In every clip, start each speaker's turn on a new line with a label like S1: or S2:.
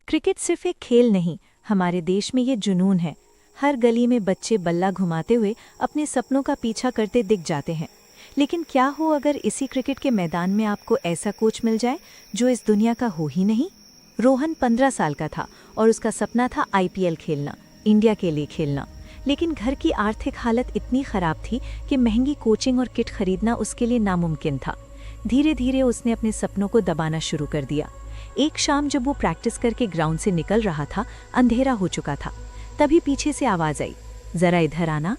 S1: Cricket सिर्फ एक खेल नहीं, हमारे देश में ये जुनून है। हर गली में बच्चे बल्ला घुमाते हुए अपने सपनों का पीछा करते दिख जाते हैं। लेकिन क्या हो अगर इसी क्रिकेट के मैदान में आपको ऐसा कोच मिल जाए जो इस दुनिया का हो ही नहीं। रोहन 15 साल का था और उसका सपना था आईपीएल खेलना, इंडिया के लिए खेलना। लेकिन घर की आर्थिक हालत इतनी खराब थी कि महंगी कोचिंग और किट खरीदना उसके लिए नामुमकिन था। धीरे धीरे उसने अपने सपनों को दबाना शुरू कर दिया। एक शाम जब वो प्रैक्टिस करके ग्राउंड से निकल रहा था, अंधेरा हो चुका था। तभी पीछे से आवाज आई, जरा इधर आना।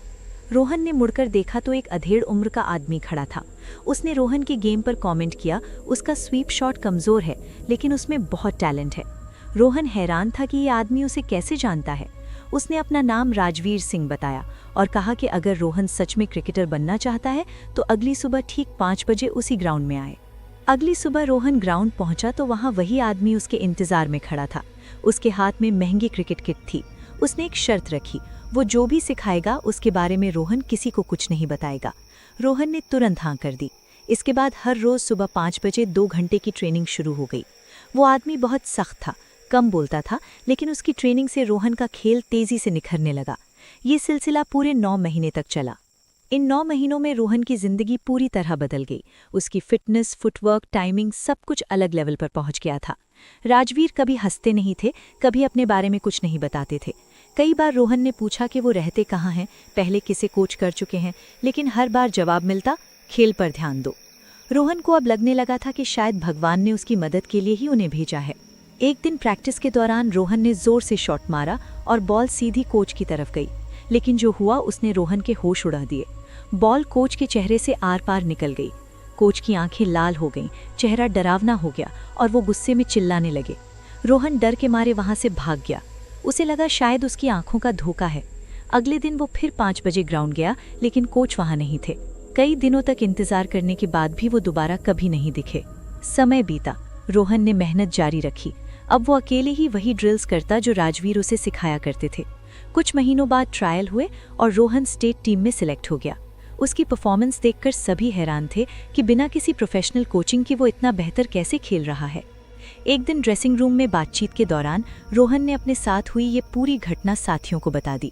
S1: रोहन ने मुड़कर देखा तो एक अधेड़ उम्र का आदमी खड़ा था। उसने रोहन की गेम पर कमेंट किया, उसका स्वीप शॉट कमजोर है लेकिन उसमें बहुत टैलेंट है। रोहन हैरान था कि ये आदमी उसे कैसे जानता है। उसने अपना नाम राजवीर सिंह बताया और कहा कि अगर रोहन सच में क्रिकेटर बनना चाहता है तो अगली सुबह ठीक 5 बजे उसी ग्राउंड में आए। अगली सुबह रोहन ग्राउंड पहुंचा तो वहां वही आदमी उसके इंतजार में खड़ा था। उसके हाथ में महंगी क्रिकेट किट थी। उसने एक शर्त रखी, वो जो भी सिखाएगा उसके बारे में रोहन किसी को कुछ नहीं बताएगा। रोहन ने तुरंत हाँ कर दी। इसके बाद हर रोज सुबह 5 बजे 2 घंटे की ट्रेनिंग शुरू हो गई। वो आदमी बहुत सख्त था, कम बोलता था, लेकिन उसकी ट्रेनिंग से रोहन का खेल तेजी से निखरने लगा। ये सिलसिला पूरे 9 महीने तक चला। इन 9 महीनों में रोहन की जिंदगी पूरी तरह बदल गई। उसकी फिटनेस, फुटवर्क, टाइमिंग सब कुछ अलग लेवल पर पहुंच गया था। राजवीर कभी हंसते नहीं थे, कभी अपने बारे में कुछ नहीं बताते थे। कई बार रोहन ने पूछा कि वो रहते कहाँ हैं, पहले किसे कोच कर चुके हैं, लेकिन हर बार जवाब मिलता, खेल पर ध्यान दो। रोहन को अब लगने लगा था कि शायद भगवान ने उसकी मदद के लिए ही उन्हें भेजा है। एक दिन प्रैक्टिस के दौरान रोहन ने जोर से शॉट मारा और बॉल सीधी कोच की तरफ गई। लेकिन जो हुआ उसने रोहन के होश उड़ा दिए। बॉल कोच के चेहरे से आर पार निकल गई। कोच की आंखें लाल हो गईं, चेहरा डरावना हो गया और वो गुस्से में चिल्लाने लगे। रोहन डर के मारे वहां से भाग गया। उसे लगा शायद उसकी आंखों का धोखा है। अगले दिन वो फिर 5 बजे ग्राउंड गया, लेकिन कोच वहां नहीं थे। कई दिनों तक इंतजार करने के बाद भी वो दोबारा कभी नहीं दिखे। समय बीता, रोहन ने मेहनत जारी रखी। अब वो अकेले ही वही ड्रिल्स करता जो राजवीर उसे सिखाया करते थे। कुछ महीनों बाद ट्रायल हुए और रोहन स्टेट टीम में सिलेक्ट हो गया। उसकी परफॉर्मेंस देखकर सभी हैरान थे कि बिना किसी प्रोफेशनल कोचिंग के वो इतना बेहतर कैसे खेल रहा है। एक दिन ड्रेसिंग रूम में बातचीत के दौरान रोहन ने अपने साथ हुई ये पूरी घटना साथियों को बता दी।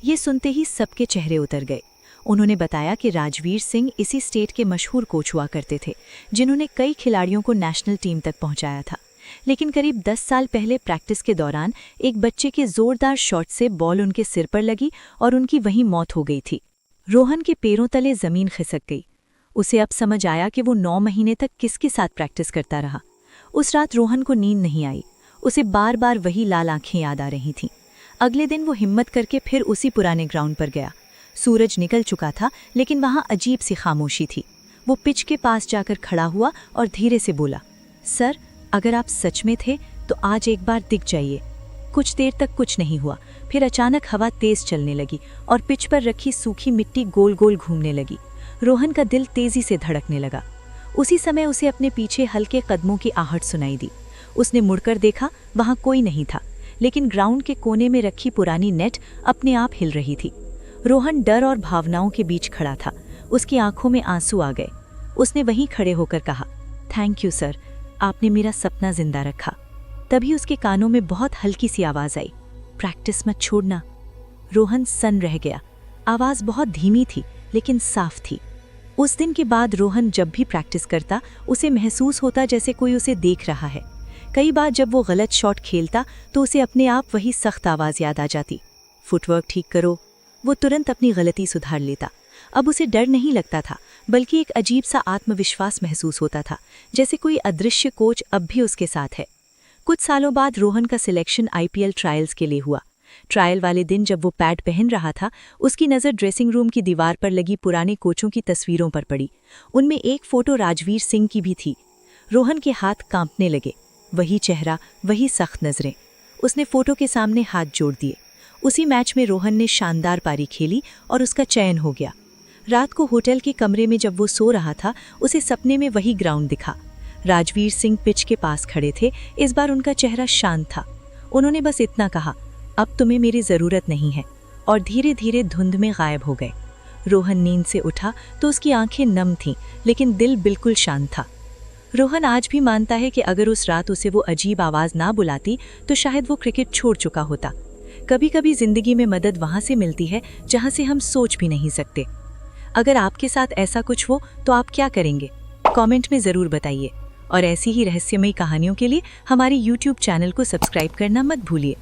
S1: ये सुनते ही सबके चेहरे उतर गए। उन्होंने बताया कि राजवीर सिंह इसी स्टेट के मशहूर कोच हुआ करते थे, जिन्होंने कई खिलाड़ियों को नेशनल टीम तक पहुंचाया था। लेकिन करीब 10 साल पहले प्रैक्टिस के दौरान एक बच्चे के जोरदार शॉट से बॉल उनके सिर पर लगी और उनकी वहीं मौत हो गई थी। रोहन के पैरों तले जमीन खिसक गई। उसे अब समझ आया कि वो 9 महीने तक किसके साथ प्रैक्टिस करता रहा। उस रात रोहन को नींद नहीं आई। उसे बार बार वही लाल आंखें याद आ रही थीं। अगले दिन वो हिम्मत करके फिर उसी पुराने ग्राउंड पर गया। सूरज निकल चुका था, लेकिन वहां अजीब सी खामोशी थी। वो पिच के पास जाकर खड़ा हुआ और धीरे से बोला, सर, अगर आप सच में थे तो आज एक बार दिख जाइए। कुछ देर तक कुछ नहीं हुआ। फिर अचानक हवा तेज चलने लगी और पिच पर रखी सूखी मिट्टी गोल गोल घूमने लगी। रोहन का दिल तेजी से धड़कने लगा। उसी समय उसे अपने पीछे हल्के कदमों की आहट सुनाई दी। उसने मुड़कर देखा, वहां कोई नहीं था, लेकिन ग्राउंड के कोने में रखी पुरानी नेट अपने आप हिल रही थी। रोहन डर और भावनाओं के बीच खड़ा था। उसकी आंखों में आंसू आ गए। उसने वहीं खड़े होकर कहा, थैंक यू सर, आपने मेरा सपना जिंदा रखा। तभी उसके कानों में बहुत हल्की सी आवाज आई, प्रैक्टिस मत छोड़ना। रोहन सन्न रह गया। आवाज बहुत धीमी थी लेकिन साफ थी। उस दिन के बाद रोहन जब भी प्रैक्टिस करता, उसे महसूस होता जैसे कोई उसे देख रहा है। कई बार जब वो गलत शॉट खेलता तो उसे अपने आप वही सख्त आवाज याद आ जाती, फुटवर्क ठीक करो। वो तुरंत अपनी गलती सुधार लेता। अब उसे डर नहीं लगता था, बल्कि एक अजीब सा आत्मविश्वास महसूस होता था, जैसे कोई अदृश्य कोच अब भी उसके साथ है। कुछ सालों बाद रोहन का सिलेक्शन आईपीएल ट्रायल्स के लिए हुआ। ट्रायल वाले दिन जब वो पैड पहन रहा था, उसकी नज़र ड्रेसिंग रूम की दीवार पर लगी पुराने कोचों की तस्वीरों पर पड़ी। उनमें एक फोटो राजवीर सिंह की भी थी। रोहन के हाथ कांपने लगे। वही चेहरा, वही सख्त नजरें। उसने फोटो के सामने हाथ जोड़ दिए। उसी मैच में रोहन ने शानदार पारी खेली और उसका चयन हो गया। रात को होटल के कमरे में जब वो सो रहा था, उसे सपने में वही ग्राउंड दिखा। राजवीर सिंह पिच के पास खड़े थे। इस बार उनका चेहरा शांत था। उन्होंने बस इतना कहा, अब तुम्हें मेरी जरूरत नहीं है, और धीरे धीरे धुंध में गायब हो गए। रोहन नींद से उठा तो उसकी आंखें नम थीं, लेकिन दिल बिल्कुल शांत था। रोहन आज भी मानता है कि अगर उस रात उसे वो अजीब आवाज ना बुलाती तो शायद वो क्रिकेट छोड़ चुका होता। कभी कभी जिंदगी में मदद वहां से मिलती है जहां से हम सोच भी नहीं सकते। अगर आपके साथ ऐसा कुछ हो तो आप क्या करेंगे? कमेंट में जरूर बताइए। और ऐसी ही रहस्यमयी कहानियों के लिए हमारे YouTube चैनल को सब्सक्राइब करना मत भूलिए।